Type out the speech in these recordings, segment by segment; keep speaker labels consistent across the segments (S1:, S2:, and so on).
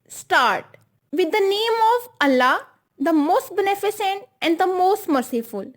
S1: start. With the name of Allah, the most beneficent and the most merciful.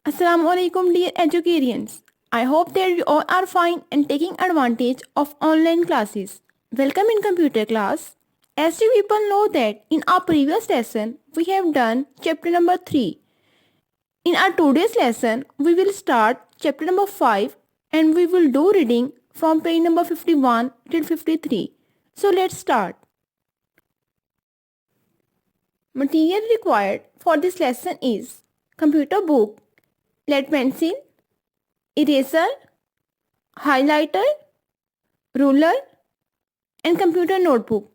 S1: Assalamu alaikum dear educarians. I hope that you all are fine and taking advantage of online classes. Welcome in computer class. As you people know that in our previous lesson we have done chapter number 3. In our today's lesson we will start chapter number 5 and we will do reading from page number 51 till 53. So let's start. Material required for this lesson is computer book, lead pencil, eraser, highlighter, ruler and computer notebook.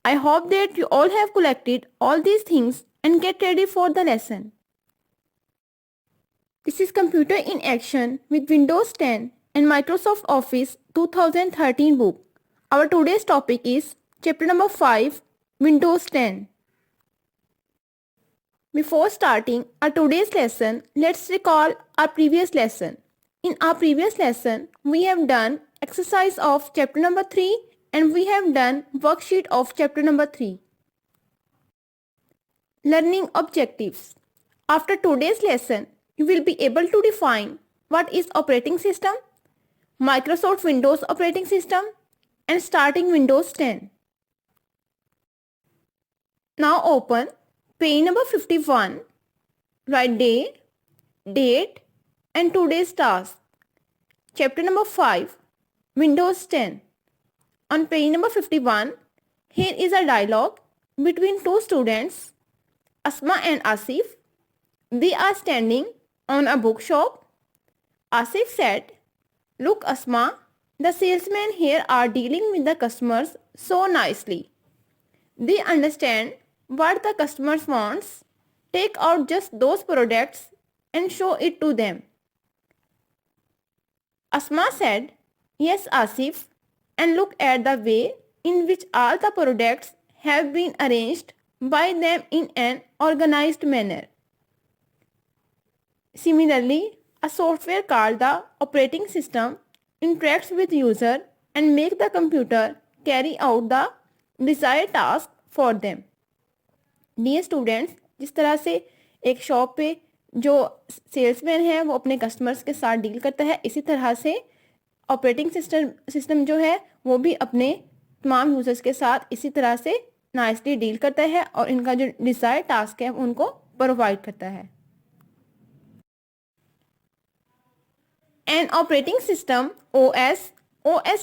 S1: I hope that you all have collected all these things and get ready for the lesson. This is Computer in Action with Windows 10 and Microsoft Office 2013 book. Our today's topic is chapter number 5, Windows 10. Before starting our today's lesson, let's recall our previous lesson. In our previous lesson, we have done exercise of chapter number 3 and we have done worksheet of chapter number 3. Learning objectives. After today's lesson, you will be able to define what is operating system, Microsoft Windows operating system and starting Windows 10. Now open page number 51, write day, date and today's task. Chapter number 5, Windows 10. On page number 51, here is a dialogue between two students, Asma and Asif. They are standing on a bookshop. Asif said, "Look Asma, the salesmen here are dealing with the customers so nicely. They understand what the customers wants, take out just those products and show it to them." Asma said, "Yes Asif, and look at the way in which all the products have been arranged by them in an organized manner." Similarly, a software called the operating system interacts with user and make the computer carry out the desired task for them. Dear students, जिस तरह से एक shop पे जो salesman है वो अपने customers के साथ डील करता है, इसी तरह से ऑपरेटिंग सिस्टम जो है वो भी अपने तमाम यूजर्स के साथ इसी तरह से नाइसली डील करता है और इनका जो डिजायर्ड टास्क है उनको प्रोवाइड करता है. An operating system, OS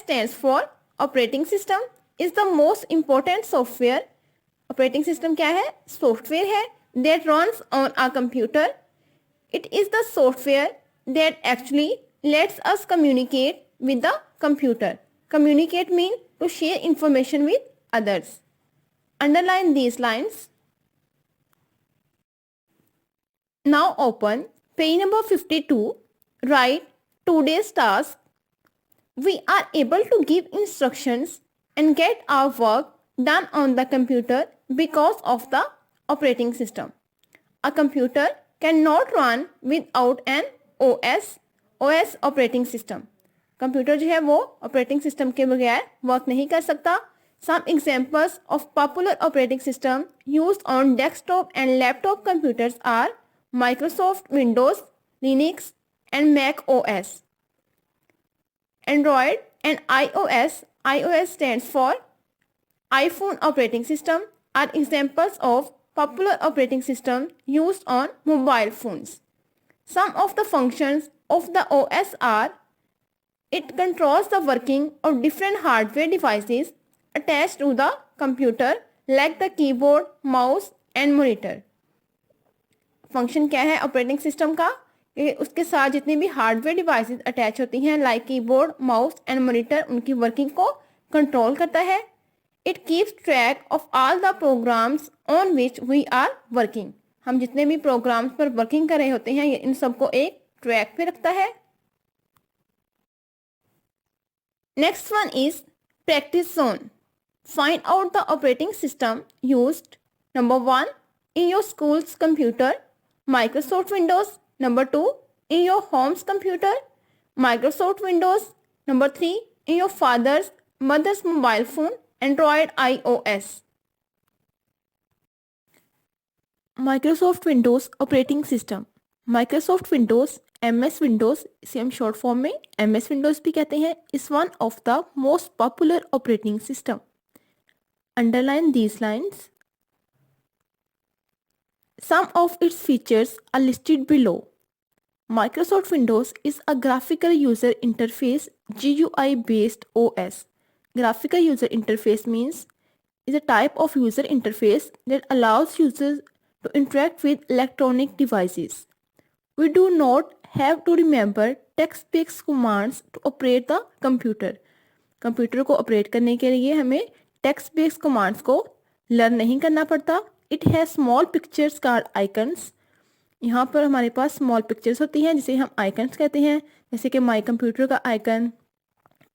S1: stands for operating system, is the most important software. Operating system क्या है? Software है that runs on a computer. It is the software that actually lets us communicate with the computer. Communicate means to share information with others. Underline these lines. Now open page number 52. Write today's task. We are able to give instructions and get our work done on the computer because of the operating system. A computer cannot run without an OS operating system. Computer जो है वो operating system के बगैर work नहीं कर सकता. Some examples of popular operating system used on desktop and laptop computers are Microsoft Windows, Linux and Mac OS. Android and iOS, iOS stands for iPhone operating system, are examples of popular operating system used on mobile phones. Some of the functions of the OS are: it controls the working of different hardware devices attached to the computer like the keyboard, mouse and monitor. Function क्या है operating system का? उसके साथ जितनी भी hardware devices attach होती हैं like keyboard, mouse and monitor, उनकी वर्किंग को कंट्रोल करता है. It keeps track of all the programs on which we are working. हम जितने भी प्रोग्राम्स पर वर्किंग कर रहे होते हैं ये इन सबको एक ट्रैक पे रखता है. Next one is practice zone. Find out the operating system used. Number 1 in your school's computer, Microsoft Windows. Number 2 in your home's computer, Microsoft Windows. Number 3, in your mother's mobile phone, Android iOS. Microsoft Windows operating system. Microsoft Windows MS Windows, इसे हम short form में MS Windows भी कहते हैं, is one of the most popular operating system. Underline these lines. Some of its features are listed below. Microsoft Windows is a graphical user interface GUI based OS. Graphical user interface means is a type of user interface that allows users to interact with electronic devices. We do not have to remember text-based commands to operate the computer. Computer को operate करने के लिए हमें text based commands को learn नहीं करना पड़ता. It has small pictures card icons. यहाँ पर हमारे पास स्मॉल पिक्चर्स होती हैं जिसे हम आइकन्स कहते हैं, जैसे कि माई कंप्यूटर का आइकन,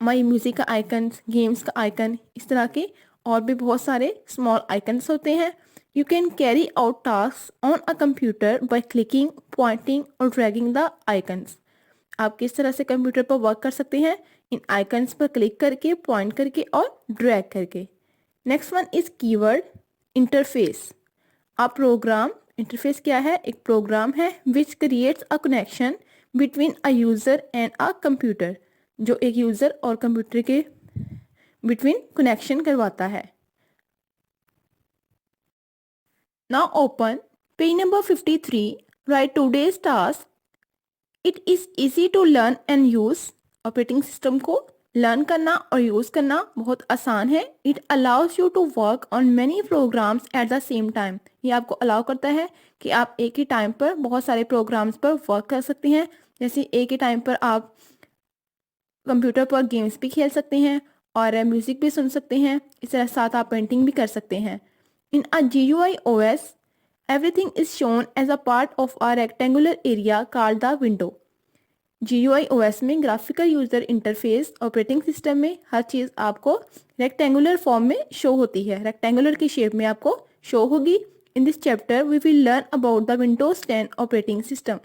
S1: माई म्यूज़िक का आइकन, गेम्स का आइकन, इस तरह के और भी बहुत सारे स्मॉल आइकन्स होते हैं. You can carry out task on a computer by clicking, pointing और ड्रैगिंग द आइकन्स. आप किस तरह से कंप्यूटर पर वर्क कर सकते हैं? इन आइकन्स पर क्लिक करके, पॉइंट करके और ड्रैग करके. Next one is keyword interface. A program interface क्या है? एक प्रोग्राम है which creates a connection between a user and a computer, जो एक यूज़र और कंप्यूटर के बिटवीन कनेक्शन करवाता है. Now open page number 53. Write today's task. It is easy to learn and use. Operating system को learn करना और use करना बहुत आसान है. It allows you to work on many programs at the same time. ये आपको अलाउ करता है कि आप एक ही टाइम पर बहुत सारे प्रोग्राम्स पर वर्क कर सकते हैं. जैसे एक ही टाइम पर आप कंप्यूटर पर गेम्स भी खेल सकते हैं और म्यूज़िक भी सुन सकते हैं. इस तरह साथ आप पेंटिंग भी कर सकते हैं. इन अ GUI OS, everything is shown as a part of a rectangular area called the window. GUI OS में graphical user interface operating system में हर चीज़ आपको रेक्टेंगुलर फॉर्म में शो होती है, रेक्टेंगुलर की शेप में आपको शो होगी. In this chapter we will learn about the Windows 10 operating system.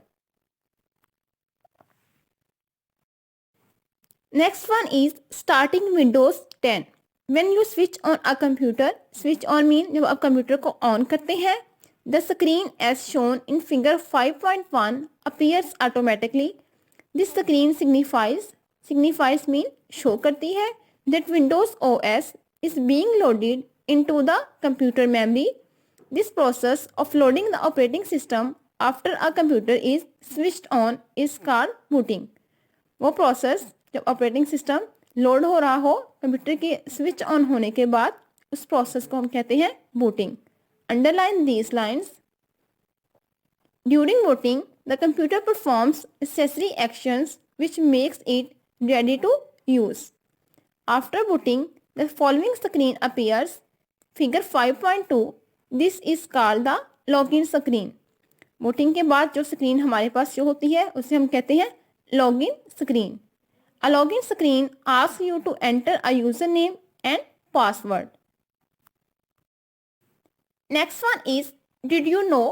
S1: Next one is starting Windows 10. When you switch on a computer, switch on mean जब आप computer को ऑन करते हैं, the screen as shown in figure 5.1 appears automatically. This screen signifies mean show करती है that Windows OS is being loaded into the computer memory. This process of loading the operating system after a computer is switched on is called booting. वो process जब operating system load हो रहा हो computer के switch on होने के बाद, उस प्रोसेस को हम कहते हैं booting. Underline these lines. During booting, the computer performs necessary actions which makes it ready to use. After booting, the following screen appears. Figure 5.2. This is called the login screen. Booting के बाद जो screen हमारे पास show होती है उसे हम कहते हैं login screen. A login screen asks you to enter a username and password. Next one is, did you know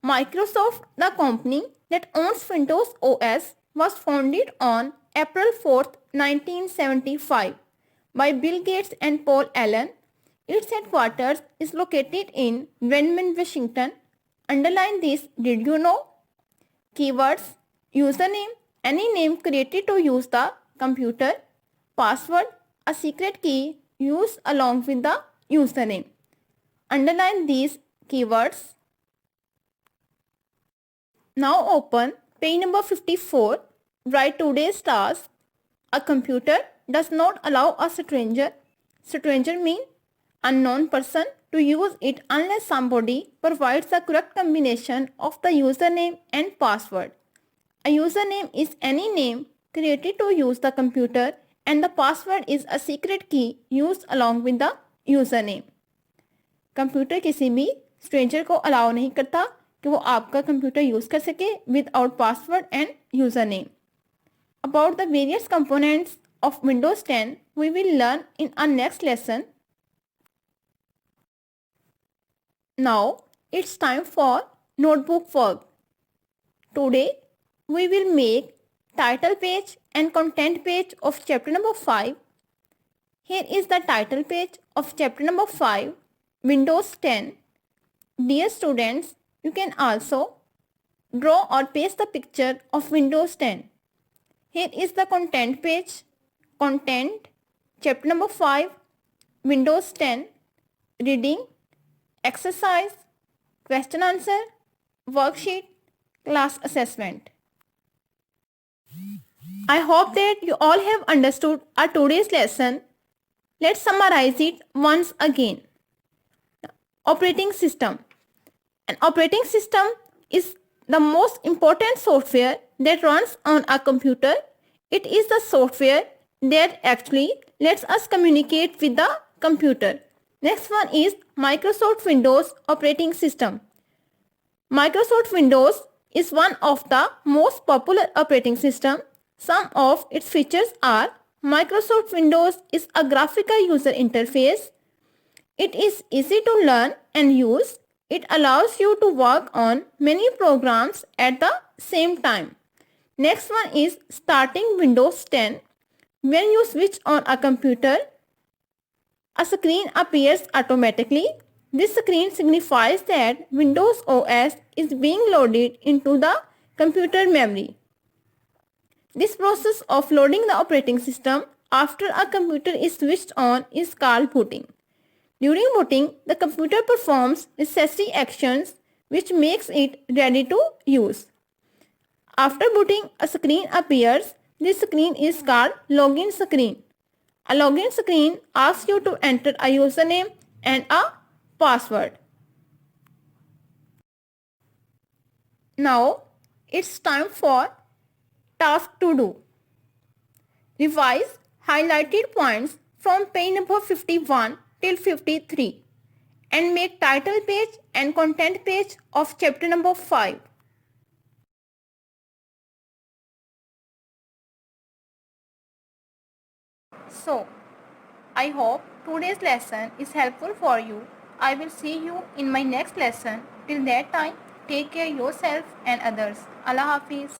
S1: Microsoft, the company that owns Windows OS, was founded on April 4th, 1975 by Bill Gates and Paul Allen. Its headquarters is located in Redmond, Washington. Underline this, did you know? Keywords: username, any name created to use the computer. Password, a secret key used along with the username. Underline these keywords. Now open page number 54. Write today's task. A computer does not allow a stranger mean unknown person, to use it unless somebody provides the correct combination of the username and password. A username is any name created to use the computer and the password is a secret key used along with the username. Computer किसी भी stranger को allow नहीं करता कि वो आपका computer use कर सके without password and user name. About the various components of Windows 10 we will learn in our next lesson. Now it's time for notebook work. Today we will make title page and content page of chapter number 5. Here is the title page of chapter number 5, Windows 10. Dear students, you can also draw or paste the picture of Windows 10. Here is the content page, content, chapter number 5, Windows 10, reading, exercise, question answer, worksheet, class assessment. I hope that you all have understood our today's lesson. Let's summarize it once again. Operating system. An operating system is the most important software that runs on a computer. It is the software that actually lets us communicate with the computer. Next one is Microsoft Windows operating system. Microsoft Windows is one of the most popular operating systems. Some of its features are: Microsoft Windows is a graphical user interface. It is easy to learn and use. It allows you to work on many programs at the same time. Next one is starting Windows 10. When you switch on a computer, a screen appears automatically. This screen signifies that Windows OS is being loaded into the computer memory. This process of loading the operating system after a computer is switched on is called booting. During booting, the computer performs necessary actions which makes it ready to use. After booting, a screen appears. This screen is called login screen. A login screen asks you to enter a username and a password. Now, it's time for task to do. Revise highlighted points from page number 51 till 53 and make title page and content page of chapter number 5. So, I hope today's lesson is helpful for you. I will see you in my next lesson. Till that time, take care yourself and others. Allah Hafiz.